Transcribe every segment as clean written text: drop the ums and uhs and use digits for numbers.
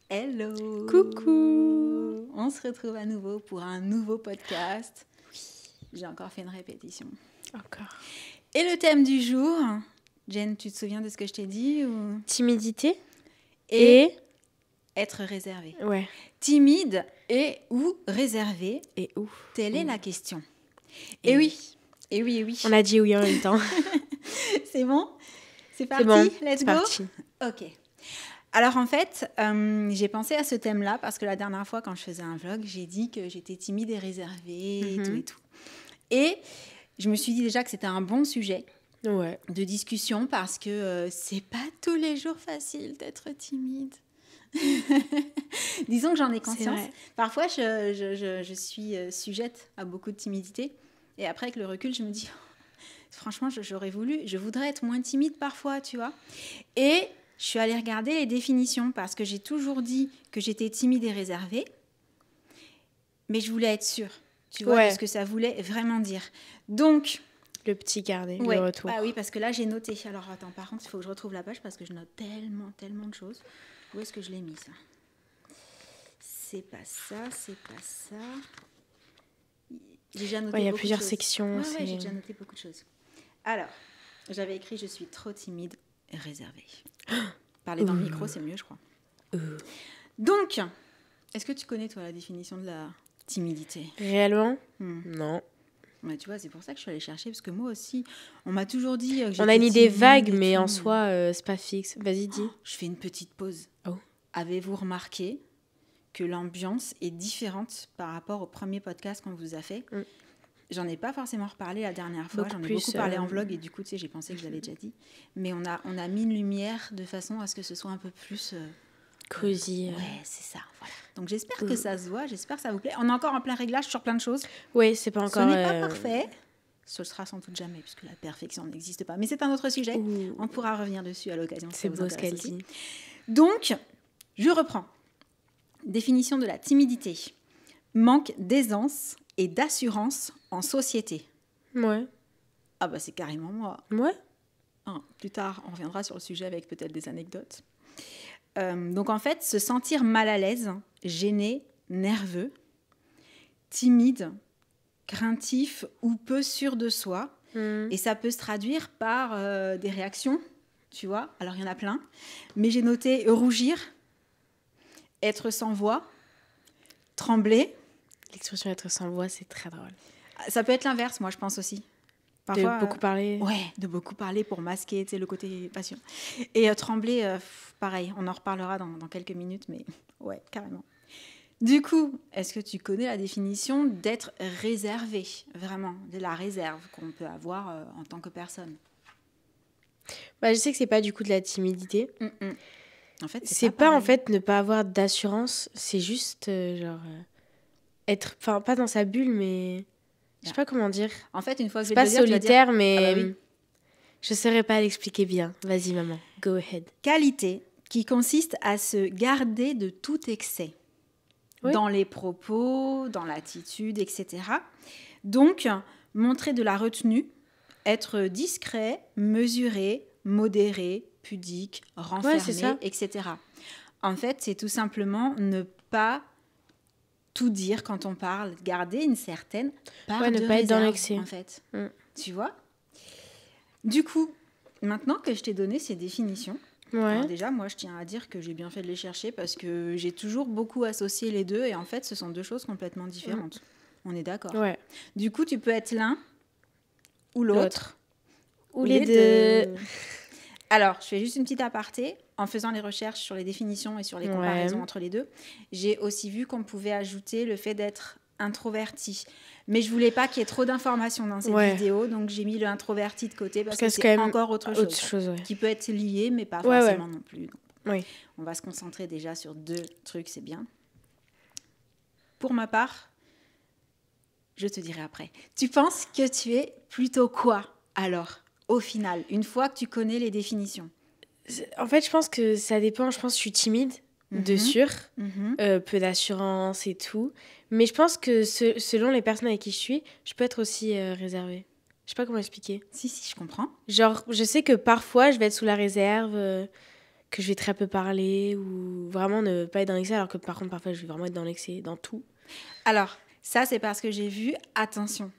Hello. Coucou. On se retrouve à nouveau pour un nouveau podcast. J'ai encore fait une répétition. Encore. Et le thème du jour, Jen, tu te souviens de ce que je t'ai dit ou... Timidité et être réservé. Ouais. Timide et ou réservé. Et où Telle est la question. Et Et oui. Et oui, et oui. On a dit oui en même temps. C'est bon? C'est parti? C'est bon, Let's c'est go? parti. Ok. Alors en fait, j'ai pensé à ce thème-là parce que la dernière fois quand je faisais un vlog, j'ai dit que j'étais timide et réservée et tout et tout. Et je me suis dit déjà que c'était un bon sujet Ouais. de discussion parce que c'est pas tous les jours facile d'être timide. Disons que j'en ai conscience. Parfois, je suis sujette à beaucoup de timidité. Et après, avec le recul, je me dis, franchement, je voudrais être moins timide parfois, tu vois. Et je suis allée regarder les définitions parce que j'ai toujours dit que j'étais timide et réservée. Mais je voulais être sûre, tu vois, de ce que ça voulait vraiment dire. Donc... Le petit carnet, ouais, le retour. Ah oui, parce que là, j'ai noté. Alors, attends, par contre, il faut que je retrouve la page parce que je note tellement de choses. Où est-ce que je l'ai mis, ça? C'est pas ça. J'ai déjà noté Il y a beaucoup plusieurs de choses. sections. Ouais, j'ai déjà noté beaucoup de choses. Alors, j'avais écrit « Je suis trop timide et réservée ». Parler dans le micro, c'est mieux, je crois. Donc, est-ce que tu connais, toi, la définition de la timidité? Réellement Non. Ouais, tu vois, c'est pour ça que je suis allée chercher, parce que moi aussi, on m'a toujours dit que j'étais On a une idée timide vague, et mais tout. en soi, c'est pas fixe. Vas-y, dis. Je fais une petite pause. Oh. Avez-vous remarqué que l'ambiance est différente par rapport au premier podcast qu'on vous a fait? J'en ai pas forcément reparlé la dernière fois. J'en ai beaucoup parlé en vlog et du coup, tu sais, j'ai pensé que je l'avais déjà dit. Mais on a mis une lumière de façon à ce que ce soit un peu plus... cosy. Ouais, c'est ça, voilà. Donc j'espère que ça se voit, j'espère que ça vous plaît. On est encore en plein réglage sur plein de choses. Oui, c'est pas encore... Ce n'est pas parfait. Ce le sera sans doute jamais, puisque la perfection n'existe pas. Mais c'est un autre sujet. On pourra revenir dessus à l'occasion. C'est beau ce qu'elle dit. Donc, je reprends. Définition de la timidité. Manque d'aisance et d'assurance en société. Ouais. Ah bah c'est carrément moi. Ouais. Plus tard, on reviendra sur le sujet avec peut-être des anecdotes. Donc en fait, se sentir mal à l'aise, gêné, nerveux, timide, craintif ou peu sûr de soi. Et ça peut se traduire par des réactions, tu vois. Alors il y en a plein. Mais j'ai noté rougir, être sans voix, trembler. L'expression être sans voix, c'est très drôle. Ça peut être l'inverse, moi je pense aussi. Parfois, de beaucoup parler. Ouais, de beaucoup parler pour masquer, tu sais, le côté passion. Et trembler, pareil, on en reparlera dans quelques minutes, mais ouais, carrément. Du coup, est-ce que tu connais la définition d'être réservé, vraiment, de la réserve qu'on peut avoir en tant que personne? Bah, je sais que c'est pas du coup de la timidité. En fait, c'est pas en fait ne pas avoir d'assurance, c'est juste être, enfin pas dans sa bulle, mais je sais pas comment dire. En fait, une fois que c'est pas solitaire, mais ah bah oui. Je saurais pas l'expliquer bien. Vas-y maman, go ahead. Qualité qui consiste à se garder de tout excès. Oui. Dans les propos, dans l'attitude, etc. Donc, montrer de la retenue, être discret, mesuré, modéré, pudique, renfermé, etc. En fait, c'est tout simplement ne pas tout dire quand on parle, garder une certaine part de réserve, être dans l'excès. En fait. Tu vois? Du coup, maintenant que je t'ai donné ces définitions, alors déjà, moi, je tiens à dire que j'ai bien fait de les chercher parce que j'ai toujours beaucoup associé les deux et en fait, ce sont deux choses complètement différentes. On est d'accord? Ouais. Du coup, tu peux être l'un ou l'autre. Ou les deux. Alors, je fais juste une petite aparté. En faisant les recherches sur les définitions et sur les comparaisons entre les deux, j'ai aussi vu qu'on pouvait ajouter le fait d'être introverti. Mais je voulais pas qu'il y ait trop d'informations dans cette vidéo, donc j'ai mis le introverti de côté parce que c'est encore autre chose qui peut être lié, mais pas forcément non plus. Donc, on va se concentrer déjà sur deux trucs, c'est bien. Pour ma part, je te dirai après. Tu penses que tu es plutôt quoi, alors, au final, une fois que tu connais les définitions? En fait, je pense que ça dépend. Je pense que je suis timide, de sûr, peu d'assurance et tout. Mais je pense que selon les personnes avec qui je peux être aussi réservée. Je sais pas comment expliquer. Si, je comprends. Genre, je sais que parfois, je vais être sous la réserve, que je vais très peu parler ou vraiment ne pas être dans l'excès, alors que par contre, parfois, je vais vraiment être dans l'excès, dans tout. Alors, ça, c'est parce que j'ai vu, attention.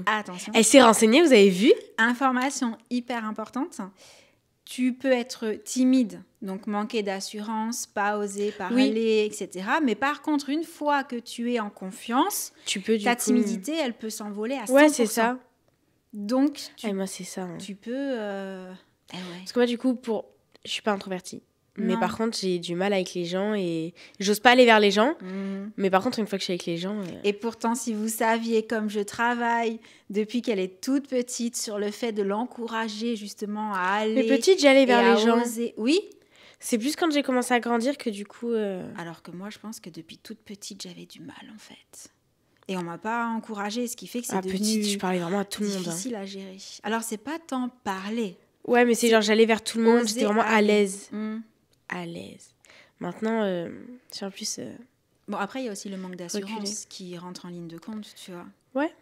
Attention. Elle s'est renseignée, vous avez vu? Information hyper importante. Tu peux être timide, donc manquer d'assurance, pas oser parler, etc. Mais par contre, une fois que tu es en confiance, ta timidité, elle peut s'envoler à 100%. Ouais, c'est ça. Donc, moi, c'est ça. Tu peux... Parce que moi, du coup, je suis pas introvertie. Mais par contre, j'ai du mal avec les gens et j'ose pas aller vers les gens. Mais par contre, une fois que je suis avec les gens... Et pourtant, si vous saviez comme je travaille depuis qu'elle est toute petite sur le fait de l'encourager justement à aller... Mais petite, j'allais vers les gens. Oui. C'est plus quand j'ai commencé à grandir que du coup... Alors que moi, je pense que depuis toute petite, j'avais du mal en fait. Et on m'a pas encouragée, ce qui fait que c'est devenu petite, je parlais vraiment à tout le monde. Difficile à gérer. Alors, c'est pas tant parler. Ouais, mais c'est genre j'allais vers tout le monde, j'étais vraiment à l'aise. À l'aise. Maintenant, c'est en plus... Bon, après, il y a aussi le manque d'assurance qui rentre en ligne de compte, tu vois. Ouais.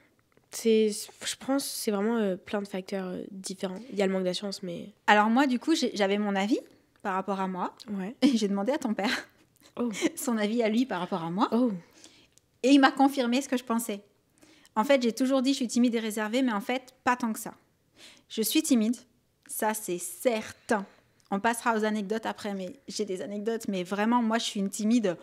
Je pense que c'est vraiment plein de facteurs différents. Il y a le manque d'assurance, mais... Alors moi, du coup, j'avais mon avis par rapport à moi. Ouais. Et j'ai demandé à ton père son avis à lui par rapport à moi. Et il m'a confirmé ce que je pensais. En fait, j'ai toujours dit je suis timide et réservée, mais en fait, pas tant que ça. Je suis timide, ça c'est certain. On passera aux anecdotes après, mais j'ai des anecdotes. Mais vraiment, moi, je suis une timide.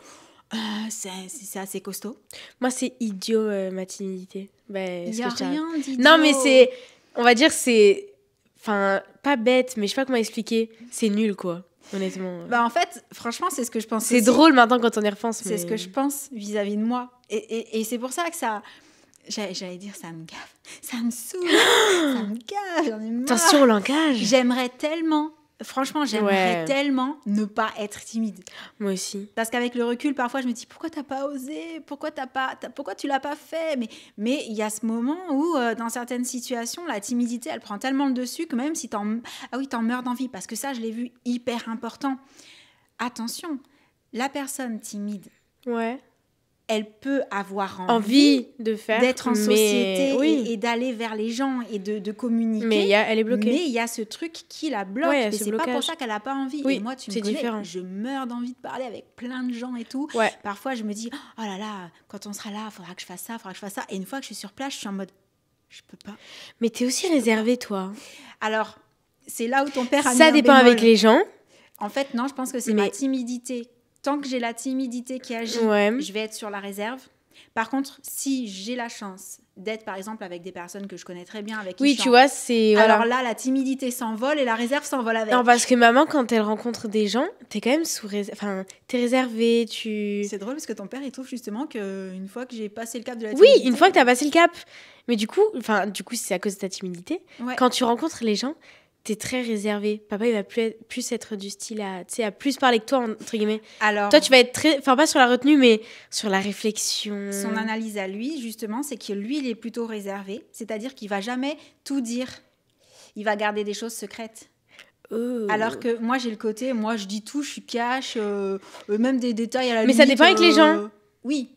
C'est assez costaud. Moi, c'est idiot, ma timidité. Il n'y a rien d'idiot. Non, mais c'est... On va dire, c'est... Enfin, pas bête, mais je sais pas comment expliquer. C'est nul, quoi, honnêtement. En fait, franchement, c'est ce que je pense aussi. C'est drôle maintenant quand on y repense. C'est ce que je pense vis-à-vis de moi. Et c'est pour ça que ça... J'allais dire, ça me gave. Ça me saoule. Ça me gave. J'en ai marre. Attention au langage. J'aimerais tellement... Franchement, j'aimerais tellement ne pas être timide. Moi aussi. Parce qu'avec le recul, parfois, je me dis, pourquoi t'as pas osé ? Pourquoi tu l'as pas fait ? Mais il y a ce moment où, dans certaines situations, la timidité, elle prend tellement le dessus que même si t'en meurs d'envie. Parce que ça, je l'ai vu hyper important. Attention, la personne timide, elle peut avoir envie de faire, d'être en société et d'aller vers les gens et de communiquer. Mais elle est bloquée. Mais il y a ce truc qui la bloque. Et c'est pas pour ça qu'elle n'a pas envie. Et moi, tu me connais, différent. Je meurs d'envie de parler avec plein de gens et tout. Parfois, je me dis, oh là là, quand on sera là, il faudra que je fasse ça, Et une fois que je suis sur place, je suis en mode, je peux pas. Mais t'es aussi réservée, toi. Alors, c'est là où ton père a mis ça dépend avec les gens. En fait, non, je pense que c'est ma timidité. Tant que j'ai la timidité qui agit, je vais être sur la réserve. Par contre, si j'ai la chance d'être, par exemple, avec des personnes que je connais très bien, avec qui tu vois, c'est... Alors là, la timidité s'envole et la réserve s'envole avec. Non, parce que maman, quand elle rencontre des gens, t'es quand même sous réserve. Enfin, t'es réservée, C'est drôle parce que ton père, il trouve justement qu'une fois que j'ai passé le cap de la timidité... Oui, une fois que t'as passé le cap. Mais du coup, c'est à cause de ta timidité. Quand tu rencontres les gens... T'es très réservée. Papa, il va plus être du style à plus parler que toi, entre guillemets. Alors, toi, tu vas être très... Enfin, pas sur la retenue, mais sur la réflexion. Son analyse à lui, justement, c'est que lui, il est plutôt réservé. C'est-à-dire qu'il va jamais tout dire. Il va garder des choses secrètes. Alors que moi, j'ai le côté... Moi, je dis tout, je suis cash. Même des détails à la limite. Mais ça dépend avec les gens. Oui.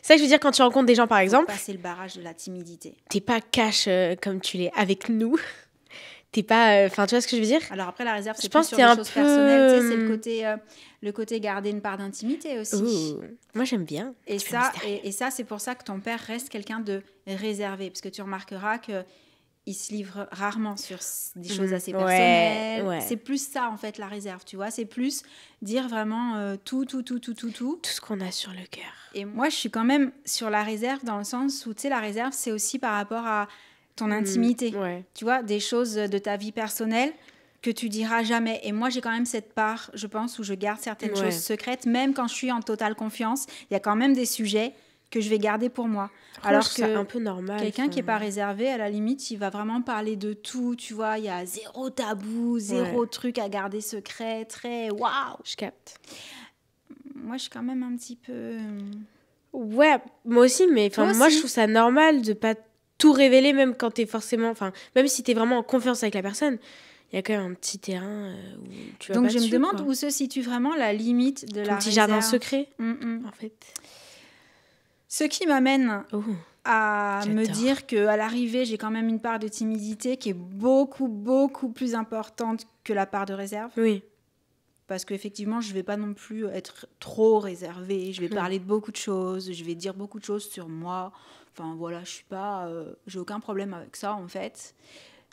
C'est ça que je veux dire quand tu rencontres des gens, par exemple. Passer le barrage de la timidité. T'es pas cash comme tu l'es avec nous. T'es pas... Enfin, tu vois ce que je veux dire ? Alors après, la réserve, c'est plus sur des choses personnelles. Tu sais, c'est le côté garder une part d'intimité aussi. Moi, j'aime bien. Et ça, c'est pour ça que ton père reste quelqu'un de réservé. Parce que tu remarqueras qu'il se livre rarement sur des choses assez personnelles. C'est plus ça, en fait, la réserve, tu vois. C'est plus dire vraiment tout. Tout ce qu'on a sur le cœur. Et moi, je suis quand même sur la réserve dans le sens où, tu sais, la réserve, c'est aussi par rapport à ton intimité, tu vois, des choses de ta vie personnelle que tu diras jamais. Et moi, j'ai quand même cette part, je pense, où je garde certaines choses secrètes, même quand je suis en totale confiance. Il y a quand même des sujets que je vais garder pour moi. Alors que c'est un peu normal. Quelqu'un qui n'est pas réservé, à la limite, il va vraiment parler de tout, tu vois. Il y a zéro tabou, zéro truc à garder secret, très waouh. Je capte. Moi, je suis quand même un petit peu... Ouais, moi aussi, mais moi, je trouve ça normal de pas tout révéler, même quand t'es forcément... Enfin, même si t'es vraiment en confiance avec la personne, il y a quand même un petit terrain où tu vas Donc, pas je dessus, me demande quoi. où se situe vraiment la limite de la petit réserve. jardin secret, en fait. Ce qui m'amène à me dire qu'à l'arrivée, j'ai quand même une part de timidité qui est beaucoup, beaucoup plus importante que la part de réserve. Oui. parce qu'effectivement, je ne vais pas non plus être trop réservée. Je vais parler de beaucoup de choses, je vais dire beaucoup de choses sur moi. Enfin, voilà, je suis pas... j'ai aucun problème avec ça, en fait.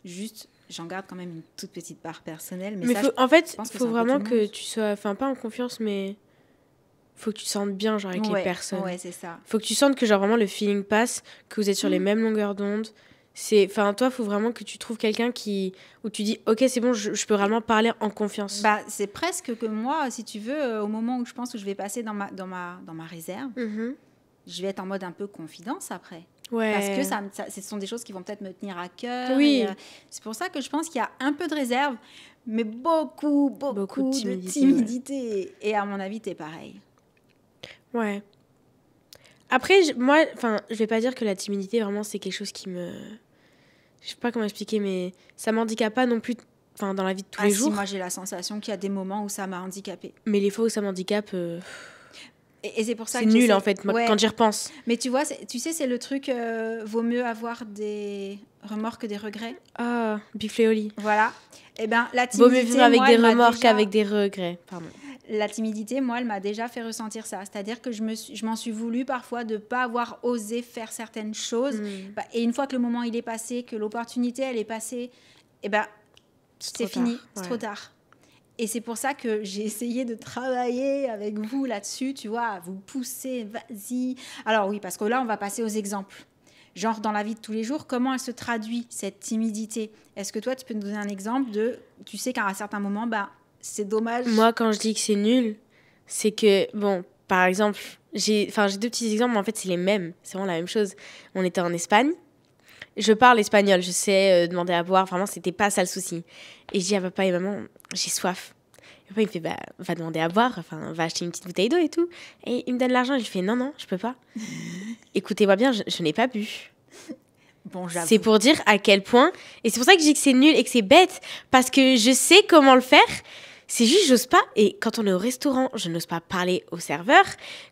Juste, j'en garde quand même une toute petite part personnelle. Mais ça, en fait, il faut vraiment que tu sois... Enfin, pas en confiance, mais... faut que tu te sentes bien, genre, avec les personnes. Ouais, c'est ça. Faut que tu sentes que, genre, vraiment, le feeling passe, que vous êtes sur les mêmes longueurs d'onde. Enfin, toi, il faut vraiment que tu trouves quelqu'un où tu dis, ok, c'est bon, je peux vraiment parler en confiance. Bah, c'est presque que moi, si tu veux, au moment où je pense que je vais passer dans ma réserve, je vais être en mode un peu confidence après. Ouais. Parce que ce sont des choses qui vont peut-être me tenir à cœur. Oui. C'est pour ça que je pense qu'il y a un peu de réserve, mais beaucoup de timidité. Ouais. Et à mon avis, t'es pareil. Ouais. Après, moi, je vais pas dire que la timidité, vraiment, c'est quelque chose qui me... Je sais pas comment expliquer, mais ça m'handicape pas non plus dans la vie de tous les jours. Moi, j'ai la sensation qu'il y a des moments où ça m'a handicapée. Mais les fois où ça m'handicape... Et c'est pour ça que nul, en fait, quand j'y repense. Mais tu vois, tu sais, c'est le truc, vaut mieux avoir des remords que des regrets. Ah, Bifléoli. Voilà. Eh ben, la timidité, vaut mieux vivre avec des remords qu'avec des regrets. Pardon. La timidité, moi, elle m'a déjà fait ressentir ça. C'est-à-dire que je m'en suis voulu parfois de ne pas avoir osé faire certaines choses. Et une fois que le moment il est passé, que l'opportunité elle est passée, eh ben, c'est fini, c'est trop tard. Et c'est pour ça que j'ai essayé de travailler avec vous là-dessus, tu vois, à vous pousser, vas-y. Alors oui, parce que là, on va passer aux exemples. Genre, dans la vie de tous les jours, comment elle se traduit, cette timidité? Est-ce que toi, tu peux nous donner un exemple de... Tu sais qu'à un certain moment, c'est dommage. Moi, quand je dis que c'est nul, c'est que, bon, par exemple, j'ai 2 petits exemples, mais en fait, c'est les mêmes. C'est vraiment la même chose. On était en Espagne. Je parle espagnol, je sais demander à boire. Vraiment, c'était pas ça le souci. Et je dis à papa et maman, j'ai soif. Et papa, il me fait, va demander à boire. Va acheter une petite bouteille d'eau et tout. Et il me donne l'argent. Et je fais, non, je peux pas. Écoutez-moi bien, je n'ai pas bu. Bon, j'avoue. C'est pour dire à quel point... Et c'est pour ça que je dis que c'est nul et que c'est bête. Parce que je sais comment le faire. C'est juste, j'ose pas. Et quand on est au restaurant, je n'ose pas parler au serveur.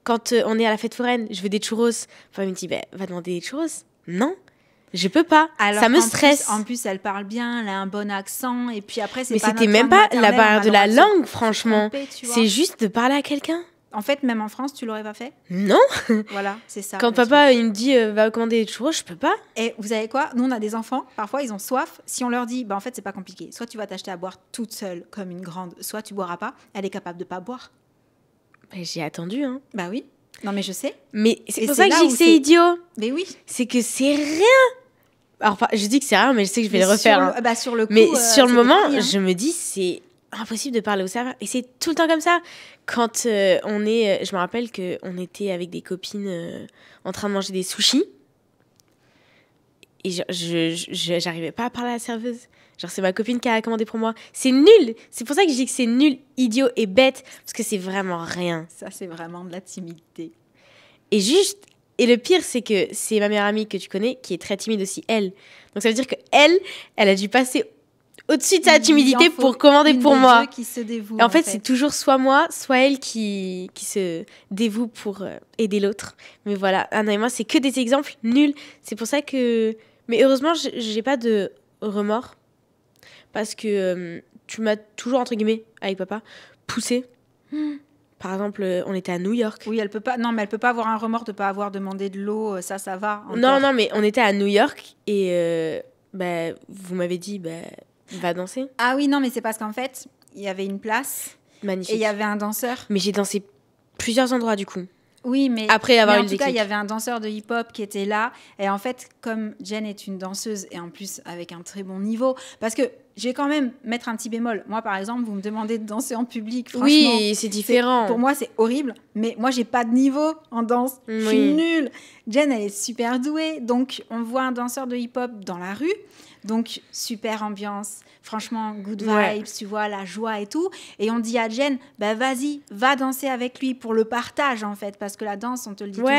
Quand on est à la fête foraine, je veux des churros. Enfin, il me dit, va demander des churros. Non, je peux pas. Alors, ça me stresse. En plus, elle parle bien, elle a un bon accent. Et puis après, Mais c'était même pas la barrière de la langue, franchement. C'est juste de parler à quelqu'un. En fait, même en France, tu l'aurais pas fait? Non. Voilà, c'est ça. Quand papa, il me dit, va commander des churros, je peux pas. Et vous savez quoi? Nous, on a des enfants. Parfois, ils ont soif. Si on leur dit, en fait, c'est pas compliqué. Soit tu vas t'acheter à boire toute seule, comme une grande, soit tu boiras pas. Elle est capable de pas boire. J'ai attendu, hein. Bah oui. Non, mais je sais. Mais c'est pour ça que je dis que c'est idiot. Mais oui. C'est que c'est rien. Alors, je dis que c'est rien, mais je sais que je vais le refaire. Sur le coup, mais sur le moment, je me dis, c'est impossible de parler au serveur. Et c'est tout le temps comme ça. Quand on est... Je me rappelle qu'on était avec des copines en train de manger des sushis. Et j'arrivais pas à parler à la serveuse. Genre, c'est ma copine qui a commandé pour moi. C'est nul. C'est pour ça que je dis que c'est nul, idiot et bête. Parce que c'est vraiment rien. Ça, c'est vraiment de la timidité. Et le pire, c'est que c'est ma meilleure amie que tu connais qui est très timide aussi, elle. Donc, ça veut dire qu'elle a dû passer au-dessus de sa timidité pour commander pour moi. Qui se dévoue, et en fait, c'est toujours soit moi, soit elle qui se dévoue pour aider l'autre. Mais voilà, Anna et moi, c'est que des exemples nuls. C'est pour ça que... Mais heureusement, j'ai pas de remords. Parce que tu m'as toujours, entre guillemets, avec papa, poussé. Par exemple, on était à New York. Oui, elle peut pas. Non, mais elle peut pas avoir un remords de pas avoir demandé de l'eau. Ça va. Encore. Non, mais on était à New York et vous m'avez dit, va danser. Ah oui, non, mais c'est parce qu'en fait, il y avait une place. Magnifique. Et il y avait un danseur. Mais j'ai dansé plusieurs endroits du coup. Oui, mais après avoir en tout cas, il y avait un danseur de hip-hop qui était là. Et en fait, comme Jen est une danseuse et en plus avec un très bon niveau, parce que je vais quand même mettre un petit bémol. Moi, par exemple, vous me demandez de danser en public. Franchement, oui, c'est différent. Pour moi, c'est horrible. Mais moi, j'ai pas de niveau en danse. Oui. Je suis nulle. Jen, elle est super douée. Donc, on voit un danseur de hip-hop dans la rue. Donc, super ambiance. Franchement, good vibes, tu vois, la joie et tout. Et on dit à Jen, vas-y, va danser avec lui pour le partage, en fait. Parce que la danse, on te le dit toujours,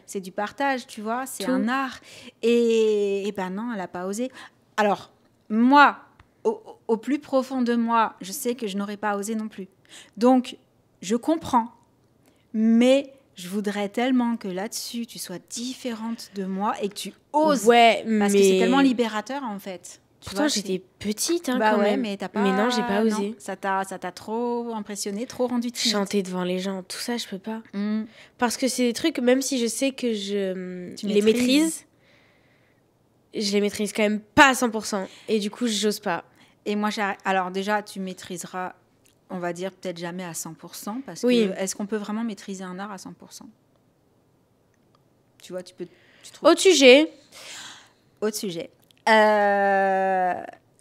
c'est du partage, tu vois. C'est un art. Et non, elle n'a pas osé. Alors, moi... Au plus profond de moi, je sais que je n'aurais pas osé non plus. Donc, je comprends. Mais je voudrais tellement que là-dessus, tu sois différente de moi et que tu oses. Parce que c'est tellement libérateur, en fait. Pourtant, j'étais petite quand ouais, même. Mais, mais non, j'ai pas osé. Ça t'a trop impressionné, trop rendu timide. Chanter devant les gens, tout ça, je peux pas. Parce que c'est des trucs, même si je sais que je les maîtrise, je les maîtrise quand même pas à 100%. Et du coup, j'ose pas. Et moi, alors déjà, tu maîtriseras, on va dire, peut-être jamais à 100%. Parce que est-ce qu'on peut vraiment maîtriser un art à 100%? Tu vois, tu trouves... Autre sujet.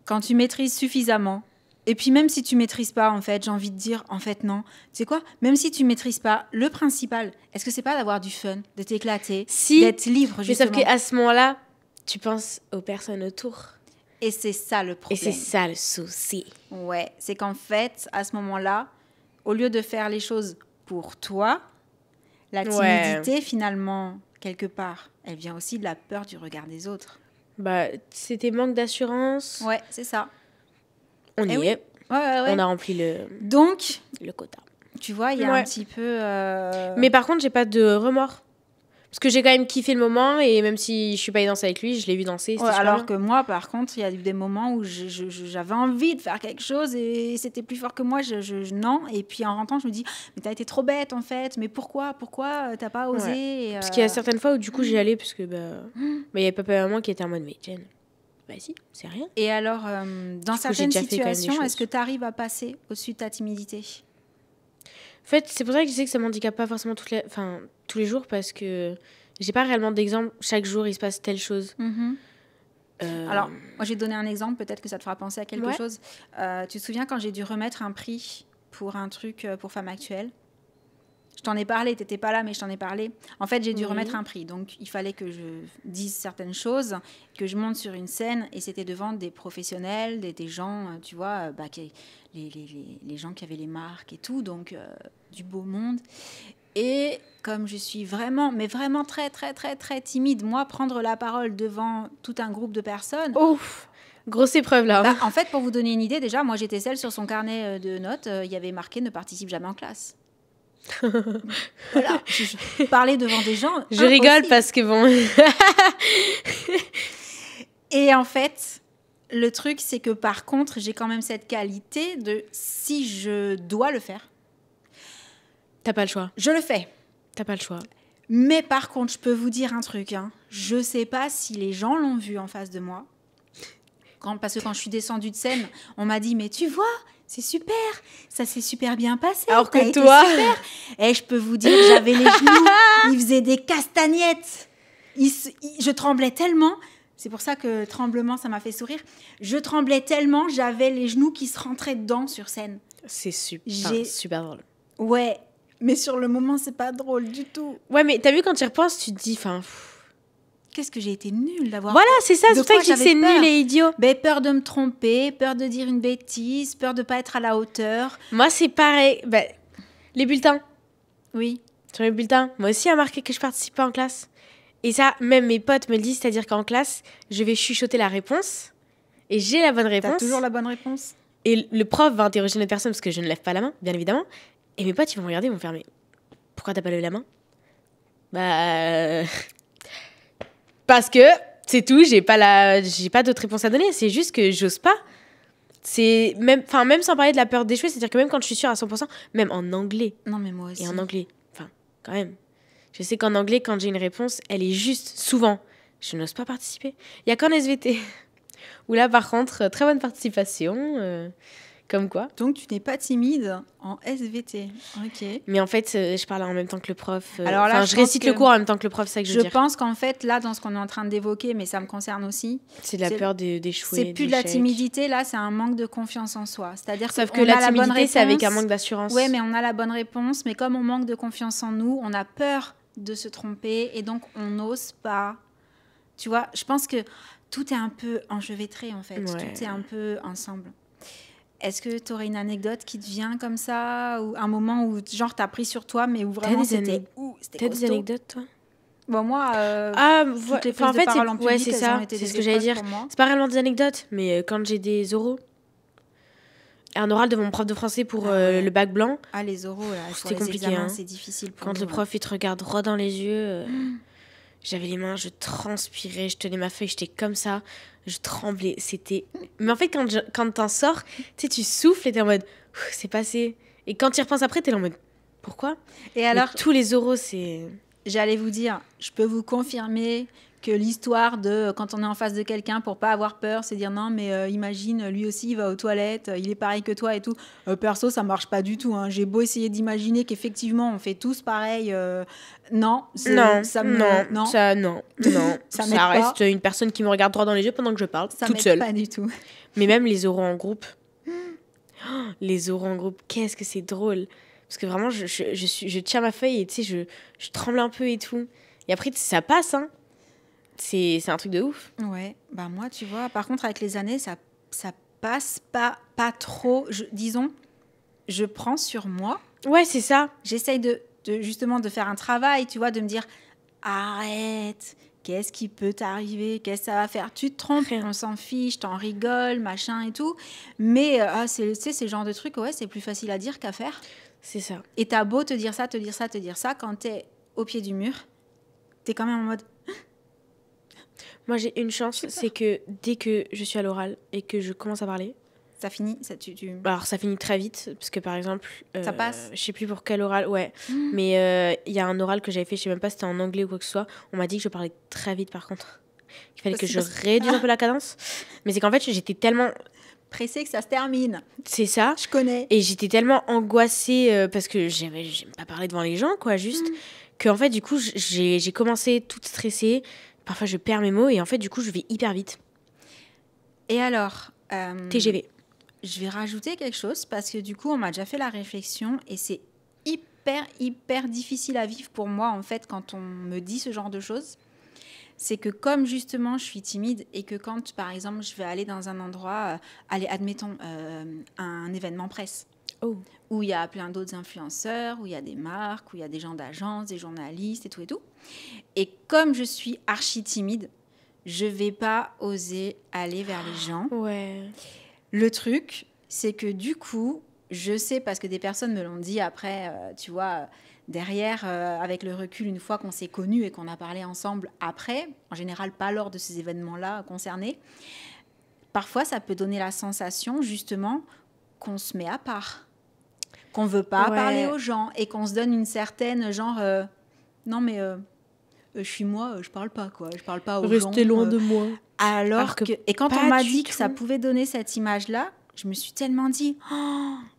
Quand tu maîtrises suffisamment, et puis même si tu maîtrises pas, en fait, j'ai envie de dire, en fait, non. Tu sais quoi? Même si tu maîtrises pas, le principal, est-ce que c'est pas d'avoir du fun, de t'éclater, d'être libre, justement? Mais sauf qu'à ce moment-là, tu penses aux personnes autour. Et c'est ça le problème. Et c'est ça le souci. Ouais, c'est qu'en fait, à ce moment-là, au lieu de faire les choses pour toi, la timidité, finalement, quelque part, elle vient aussi de la peur du regard des autres. Bah, c'était manque d'assurance. Ouais, c'est ça. On y est. Ouais. On a rempli le quota. Tu vois, il y a un petit peu... Mais par contre, j'ai pas de remords. Parce que j'ai quand même kiffé le moment et même si je suis pas allée danser avec lui, je l'ai vu danser. Alors que moi, par contre, il y a eu des moments où j'avais envie de faire quelque chose et c'était plus fort que moi. Non. Et puis en rentrant, je me dis, mais t'as été trop bête en fait. Mais pourquoi t'as pas osé Parce qu'il y a certaines fois où du coup j'y allais parce que il y avait papa et maman qui étaient en mode, mais Jen, vas-y, c'est rien. Et alors, dans certaines situations, est-ce que tu arrives à passer au-dessus de ta timidité? En fait, c'est pour ça que je sais que ça m'handicape pas forcément tous les jours parce que j'ai pas réellement d'exemple. Chaque jour, il se passe telle chose. Alors, moi, j'ai donné un exemple. Peut-être que ça te fera penser à quelque chose. Tu te souviens quand j'ai dû remettre un prix pour un truc pour Femme Actuelle? Je t'en ai parlé, t'étais pas là, mais je t'en ai parlé. En fait, j'ai dû remettre un prix. Donc, il fallait que je dise certaines choses, que je monte sur une scène. Et c'était devant des professionnels, des gens, tu vois, les gens qui avaient les marques et tout. Donc, du beau monde. Et comme je suis vraiment très, très, très, très timide, moi, prendre la parole devant tout un groupe de personnes... Ouf, grosse épreuve, là. En fait, pour vous donner une idée, déjà, moi, j'étais celle sur son carnet de notes. Il y avait marqué « Ne participe jamais en classe ». Voilà, je parlais devant des gens. Je rigole parce que bon. Et en fait, le truc, c'est que par contre, j'ai quand même cette qualité de si je dois le faire. T'as pas le choix. Je le fais. T'as pas le choix. Mais par contre, je peux vous dire un truc. Je sais pas si les gens l'ont vu en face de moi. Parce que quand je suis descendue de scène, on m'a dit, mais tu vois, c'est super, ça s'est super bien passé. Alors que toi... Et je peux vous dire, j'avais les genoux, ils faisaient des castagnettes. Je tremblais tellement, c'est pour ça que tremblement, ça m'a fait sourire. Je tremblais tellement, j'avais les genoux qui se rentraient dedans sur scène. C'est super drôle. Ouais, mais sur le moment, c'est pas drôle du tout. Ouais, mais t'as vu, quand tu y repenses, tu te dis, qu'est-ce que j'ai été nulle d'avoir... Voilà, c'est ça, c'est pour ça que je dis que c'est nul et idiot. Peur de me tromper, peur de dire une bêtise, peur de pas être à la hauteur. Moi, c'est pareil. Les bulletins. Oui. Sur les bulletins, moi aussi, il y a marqué que je participe pas en classe. Et ça, même mes potes me le disent, c'est-à-dire qu'en classe, je vais chuchoter la réponse et j'ai la bonne réponse. T'as toujours la bonne réponse. Et le prof va interroger une autre personne parce que je ne lève pas la main, bien évidemment. Et mes potes, ils vont me regarder, ils vont me faire, mais pourquoi t'as pas levé la main? Parce que c'est tout, j'ai pas d'autre réponse à donner, c'est juste que j'ose pas. C'est même sans parler de la peur d'échouer, c'est-à-dire que même quand je suis sûre à 100%, même en anglais. Non, mais moi aussi. Et en anglais, quand même. Je sais qu'en anglais, quand j'ai une réponse, elle est juste, souvent, je n'ose pas participer. Il y a qu'en SVT. Où là, par contre, très bonne participation. Comme quoi. Donc, tu n'es pas timide en SVT. Ok. Mais en fait, je parle en même temps que le prof. Alors là, je récite le cours en même temps que le prof, c'est ça que je veux dire. Je pense qu'en fait, là, dans ce qu'on est en train d'évoquer, mais ça me concerne aussi. C'est de la peur d'échouer. C'est plus de la timidité, là, c'est un manque de confiance en soi. C'est-à-dire Sauf que la timidité, c'est avec un manque d'assurance. Oui, mais on a la bonne réponse. Mais comme on manque de confiance en nous, on a peur de se tromper et donc on n'ose pas. Tu vois, je pense que tout est un peu enchevêtré, en fait. Ouais. Tout est un peu ensemble. Est-ce que tu aurais une anecdote qui te vient comme ça, ou un moment où genre t'as pris sur toi, mais où vraiment c'était T'as des anecdotes, toi? Bon, moi, toutes les prises de parole en public, c'est ça, c'est ce que j'allais dire. C'est pas réellement des anecdotes, mais quand j'ai des oraux, un oral de mon prof de français pour le bac blanc. Ah, les oraux, là, c'était compliqué. C'est difficile pour quand nous, le prof il te regarde droit dans les yeux, J'avais les mains, je transpirais, je tenais ma feuille, j'étais comme ça, je tremblais. C'était... Mais en fait, quand t'en sors, tu sais, tu souffles et t'es en mode, c'est passé. Et quand tu y repenses après, t'es là en mode, pourquoi ? Et alors, mais tous les oraux, c'est... J'allais vous dire, je peux vous confirmer que l'histoire de quand on est en face de quelqu'un pour pas avoir peur, c'est dire non mais imagine lui aussi il va aux toilettes, il est pareil que toi et tout. Perso ça marche pas du tout. Hein. J'ai beau essayer d'imaginer qu'effectivement on fait tous pareil, non, ça reste une personne qui me regarde droit dans les yeux pendant que je parle, ça toute seule. Pas du tout. Mais même les oraux en groupe, les oraux en groupe, qu'est-ce que c'est drôle. Parce que vraiment je tiens ma feuille et tu sais je tremble un peu et tout. Et après ça passe hein. C'est un truc de ouf. Ouais, bah moi, tu vois, par contre, avec les années, ça passe pas trop. Disons, je prends sur moi. Ouais, c'est ça. J'essaye de justement de faire un travail, tu vois, de me dire, arrête, qu'est-ce qui peut t'arriver, qu'est-ce que ça va faire ? Tu te trompes, on s'en fiche, t'en rigoles, machin et tout. Mais c'est le genre de truc, ouais, c'est plus facile à dire qu'à faire. C'est ça. Et t'as beau te dire ça, quand t'es au pied du mur, t'es quand même en mode... Moi, j'ai une chance, c'est que dès que je suis à l'oral et que je commence à parler... Ça finit Alors, ça finit très vite, parce que par exemple... ça passe. Je sais plus pour quel oral, ouais. Mais il y a un oral que j'avais fait, je sais même pas si c'était en anglais ou quoi que ce soit. On m'a dit que je parlais très vite, par contre. Il fallait que je réduise un peu la cadence. Mais c'est qu'en fait, j'étais tellement... pressée que ça se termine. C'est ça. Je connais. Et j'étais tellement angoissée, parce que j'aime pas parler devant les gens, quoi, juste. Qu'en fait, du coup, j'ai commencé toute stressée. Parfois, je perds mes mots et en fait, du coup, je vais hyper vite. Et alors TGV. Je vais rajouter quelque chose parce que du coup, on m'a déjà fait la réflexion et c'est hyper difficile à vivre pour moi, en fait, quand on me dit ce genre de choses. C'est que comme, justement, je suis timide et que quand, par exemple, je vais aller dans un endroit, admettons, un événement presse, où il y a plein d'autres influenceurs, où il y a des marques, où il y a des gens d'agence, des journalistes et tout. Et comme je suis archi timide, je vais pas oser aller vers les gens. Ouais. Le truc, c'est que du coup, je sais, parce que des personnes me l'ont dit après, tu vois, derrière, avec le recul, une fois qu'on s'est connus et qu'on a parlé ensemble après, en général pas lors de ces événements-là concernés, parfois ça peut donner la sensation, justement, qu'on se met à part. Qu'on veut pas parler aux gens et qu'on se donne une certaine genre non mais je suis moi, je parle pas quoi, je parle pas aux gens. Restez loin de moi. Alors que et quand on m'a dit que ça pouvait donner cette image là, je me suis tellement dit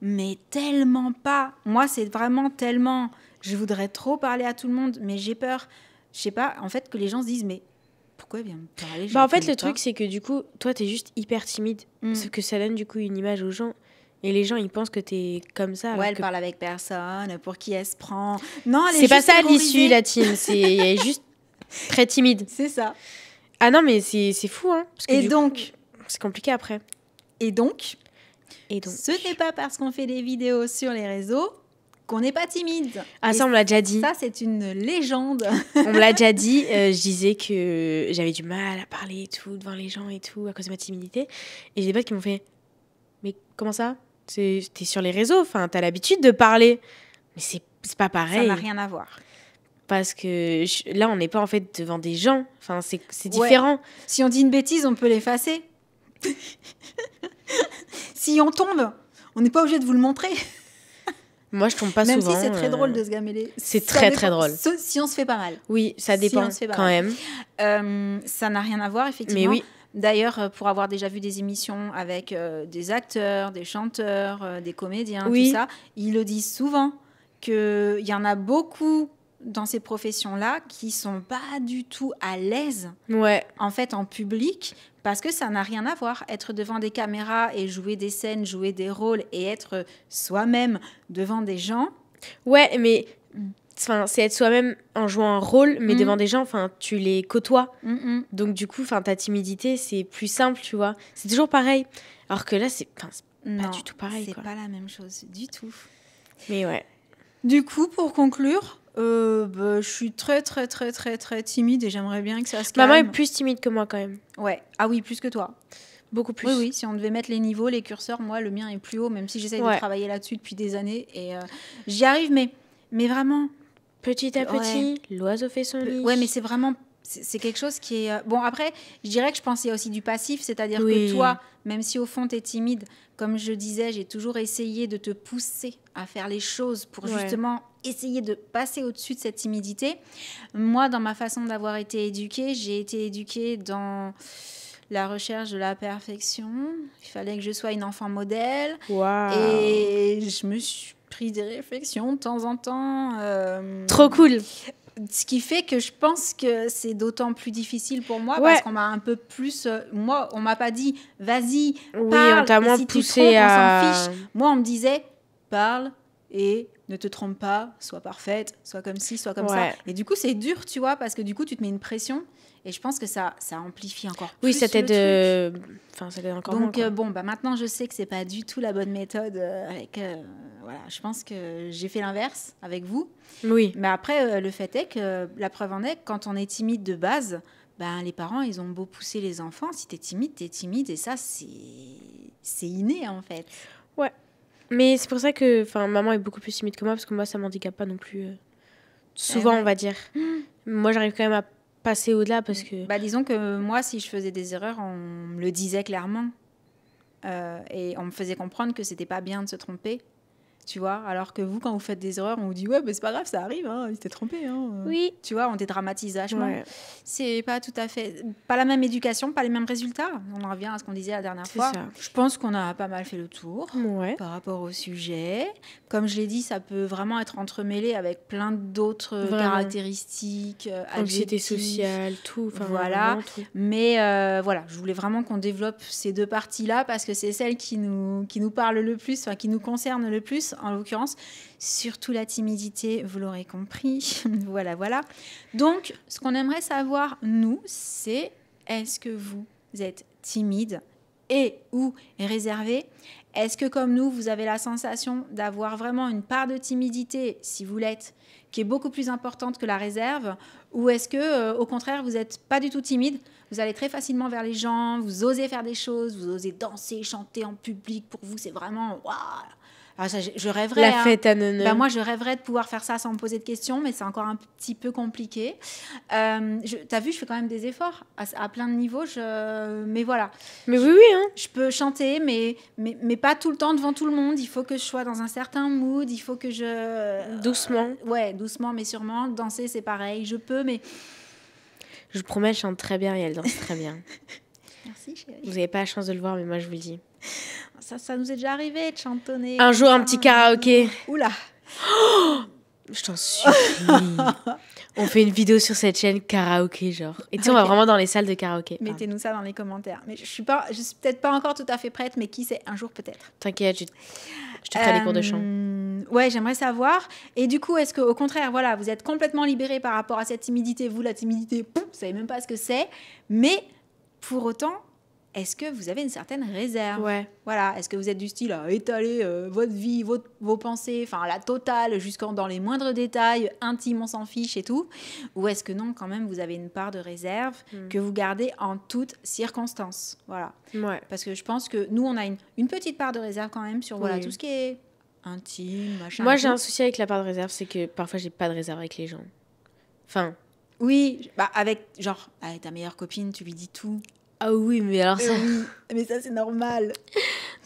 mais tellement pas. Moi c'est vraiment tellement je voudrais trop parler à tout le monde mais j'ai peur, je sais pas en fait que les gens se disent mais pourquoi elle vient me parler. En fait le truc c'est que du coup toi t'es juste hyper timide, ce que ça donne du coup une image aux gens. Et les gens, ils pensent que t'es comme ça. Ouais, elle parle avec personne. Pour qui elle se prend ? Non, elle est c'est pas ça terrorisée. l'issue, la team. C'est juste très timide. C'est ça. Ah non, mais c'est fou, hein. Parce que et donc, coup, c'est compliqué après. Et donc, ce n'est pas parce qu'on fait des vidéos sur les réseaux qu'on n'est pas timide. Ah, ça, on me l'a déjà dit. Ça, c'est une légende. On me l'a déjà dit. Je disais que j'avais du mal à parler et tout devant les gens et tout à cause de ma timidité. Et j'ai des potes qui m'ont fait « Mais comment ça ? T'es sur les réseaux, enfin, t'as l'habitude de parler. » Mais c'est pas pareil. Ça n'a rien à voir. Parce que là, on n'est pas en fait devant des gens. Enfin, c'est différent. Ouais. Si on dit une bêtise, on peut l'effacer. Si on tombe, on n'est pas obligé de vous le montrer. Moi, je tombe pas même souvent. Même si c'est très drôle de se gameler. C'est très drôle. Si on se fait pas mal. Oui, ça dépend quand même. Ça n'a rien à voir, effectivement. Mais oui. D'ailleurs, pour avoir déjà vu des émissions avec des acteurs, des chanteurs, des comédiens, tout ça, ils le disent souvent qu'il y en a beaucoup dans ces professions-là qui sont pas du tout à l'aise en fait en public parce que ça n'a rien à voir. Être devant des caméras et jouer des scènes, jouer des rôles et être soi-même devant des gens. Ouais, mais... Enfin, c'est être soi-même en jouant un rôle, mais devant des gens, enfin, tu les côtoies. Donc, du coup, ta timidité, c'est plus simple, tu vois. C'est toujours pareil. Alors que là, c'est pas du tout pareil. C'est pas la même chose du tout. Mais ouais. Du coup, pour conclure, je suis très timide et j'aimerais bien que ça se calme. Maman est plus timide que moi, quand même. Ouais. Ah oui, plus que toi. Beaucoup plus. Oui, si on devait mettre les niveaux, les curseurs, moi, le mien est plus haut, même si j'essaye de travailler là-dessus depuis des années. Et j'y arrive, mais vraiment... Petit à petit, l'oiseau fait son lit. Ouais, mais c'est vraiment c'est quelque chose qui est... Bon, après, je dirais que je pensais aussi du passif, c'est-à-dire Oui. que toi, même si au fond, tu es timide, comme je disais, j'ai toujours essayé de te pousser à faire les choses pour justement essayer de passer au-dessus de cette timidité. Moi, dans ma façon d'avoir été éduquée, j'ai été éduquée dans la recherche de la perfection. Il fallait que je sois une enfant modèle. Wow. Et je me suis pris des réflexions de temps en temps. Trop cool. Ce qui fait que je pense que c'est d'autant plus difficile pour moi parce qu'on m'a un peu plus... moi, on m'a pas dit, vas-y, parle, on t'a moins si poussé tu te trompes, à... on s'en fiche. Moi, on me disait, parle et ne te trompe pas, sois parfaite, sois comme ci, sois comme ça. Et du coup, c'est dur, tu vois, parce que du coup, tu te mets une pression. Et je pense que ça amplifie encore plus ça t'aide ça t'aide encore donc, moins. maintenant, je sais que c'est pas du tout la bonne méthode. Voilà, je pense que j'ai fait l'inverse avec vous. Oui. Mais après, le fait est que la preuve en est que quand on est timide de base, les parents, ils ont beau pousser les enfants. Si t'es timide, t'es timide. Et ça, c'est inné, en fait. Ouais. Mais c'est pour ça que maman est beaucoup plus timide que moi, parce que moi, ça m'handicape pas non plus. Souvent, on va dire. Moi, j'arrive quand même à passer au-delà parce que... disons que moi, si je faisais des erreurs, on me le disait clairement. Et on me faisait comprendre que c'était pas bien de se tromper. Tu vois, alors que vous, quand vous faites des erreurs, on vous dit ouais, mais c'est pas grave, ça arrive, hein, il s'était trompé. Hein. Oui. Tu vois, on dédramatise vachement. C'est pas tout à fait, pas la même éducation, pas les mêmes résultats. On en revient à ce qu'on disait la dernière fois. Ça. Je pense qu'on a pas mal fait le tour par rapport au sujet. Comme je l'ai dit, ça peut vraiment être entremêlé avec plein d'autres caractéristiques, anxiété sociale, tout. Voilà. Tout. Mais voilà, je voulais vraiment qu'on développe ces deux parties-là parce que c'est celles qui nous parlent le plus, qui nous concernent le plus. En l'occurrence, surtout la timidité, vous l'aurez compris. Voilà. Donc, ce qu'on aimerait savoir, nous, c'est est-ce que vous êtes timide et ou réservé ? Est-ce que, comme nous, vous avez la sensation d'avoir vraiment une part de timidité, si vous l'êtes, qui est beaucoup plus importante que la réserve ? Ou est-ce que, au contraire, vous n'êtes pas du tout timide ? Vous allez très facilement vers les gens, vous osez faire des choses, vous osez danser, chanter en public. Pour vous, c'est vraiment... Waouh ! Alors ça, je rêverais. La fête à neuneu. Moi, je rêverais de pouvoir faire ça sans me poser de questions, mais c'est encore un petit peu compliqué. T'as vu, je fais quand même des efforts à plein de niveaux. Mais voilà. Mais oui. Hein. Je peux chanter, mais pas tout le temps devant tout le monde. Il faut que je sois dans un certain mood. Il faut que je... Doucement. Ouais, doucement, mais sûrement. Danser, c'est pareil. Je peux, mais... Je vous promets, elle chante très bien et elle danse très bien. Merci, chérie. Vous n'avez pas la chance de le voir, mais moi, je vous le dis. Ça nous est déjà arrivé de chantonner. Un jour, un petit karaoké. Oula. Je t'en supplie. On fait une vidéo sur cette chaîne karaoké, genre. Et tu sais, on va vraiment dans les salles de karaoké. Mettez-nous ça dans les commentaires. Mais je suis peut-être pas encore tout à fait prête, mais qui sait, un jour peut-être. T'inquiète, je te ferai des cours de chant. Ouais, j'aimerais savoir. Et du coup, est-ce qu'au contraire, voilà, vous êtes complètement libéré par rapport à cette timidité ? Vous, la timidité, vous savez même pas ce que c'est. Mais pour autant... Est-ce que vous avez une certaine réserve ? Ouais. Voilà. Est-ce que vous êtes du style à étaler votre vie, vos pensées, enfin la totale, jusqu'en dans les moindres détails, intimes, on s'en fiche et tout ? Ou est-ce que non, quand même, vous avez une part de réserve que vous gardez en toutes circonstances ? Voilà. Ouais. Parce que je pense que nous, on a une petite part de réserve quand même sur tout ce qui est intime, machin. Moi, j'ai un souci avec la part de réserve, c'est que parfois, j'ai pas de réserve avec les gens. Enfin... Oui, avec ta meilleure copine, tu lui dis tout. Ah oui, mais alors ça... Oui, mais ça, c'est normal.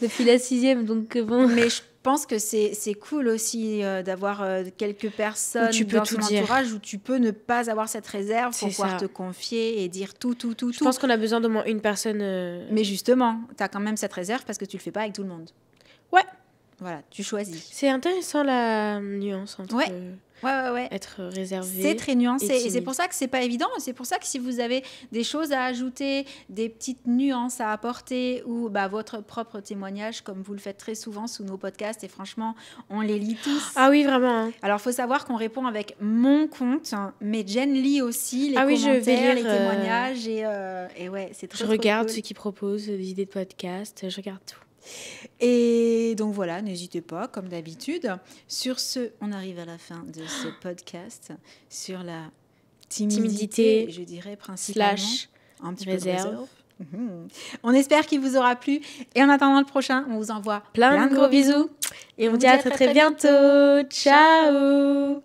Depuis la 6e, donc bon... Mais je pense que c'est cool aussi d'avoir quelques personnes dans ton entourage où tu peux ne pas avoir cette réserve pour pouvoir te confier et dire tout. Je pense qu'on a besoin d'au moins une personne... Mais justement, tu as quand même cette réserve parce que tu le fais pas avec tout le monde. Ouais. Voilà, tu choisis. C'est intéressant la nuance entre... Ouais. Être réservé. C'est très nuancé. Et c'est pour ça que c'est pas évident. C'est pour ça que si vous avez des choses à ajouter, des petites nuances à apporter ou votre propre témoignage, comme vous le faites très souvent sous nos podcasts, et franchement, on les lit tous. Ah oui, vraiment. Hein. Alors, il faut savoir qu'on répond avec mon compte, mais Jen lit aussi les commentaires, je vais lire, les témoignages. Et ouais, c'est très Je regarde cool. ceux qui proposent des idées de podcast. Je regarde tout. Et donc voilà, n'hésitez pas, comme d'habitude. Sur ce, on arrive à la fin de ce podcast sur la timidité, je dirais principalement. / un petit réserve. peu de réserve. On espère qu'il vous aura plu. Et en attendant le prochain, on vous envoie plein de gros bisous. Et on vous dit à très bientôt. Ciao.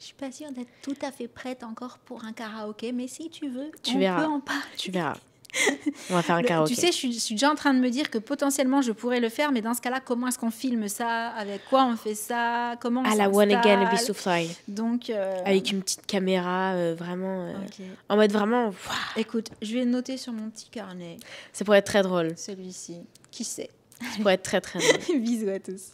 Je suis pas sûre d'être tout à fait prête encore pour un karaoké, mais si tu veux, tu on verras. peut en parler. Tu verras. On va faire un karaoké. Tu sais, je suis déjà en train de me dire que potentiellement je pourrais le faire, mais dans ce cas-là, comment est-ce qu'on filme ça? Avec quoi on fait ça? Comment on à la s'installe? One Again, a Beast to Fly. Donc, avec une petite caméra, vraiment. Ok. En mode vraiment. Écoute, je vais noter sur mon petit carnet Ça pourrait être très drôle. celui-ci. Qui sait? Ça pourrait être très, très drôle. Bisous à tous.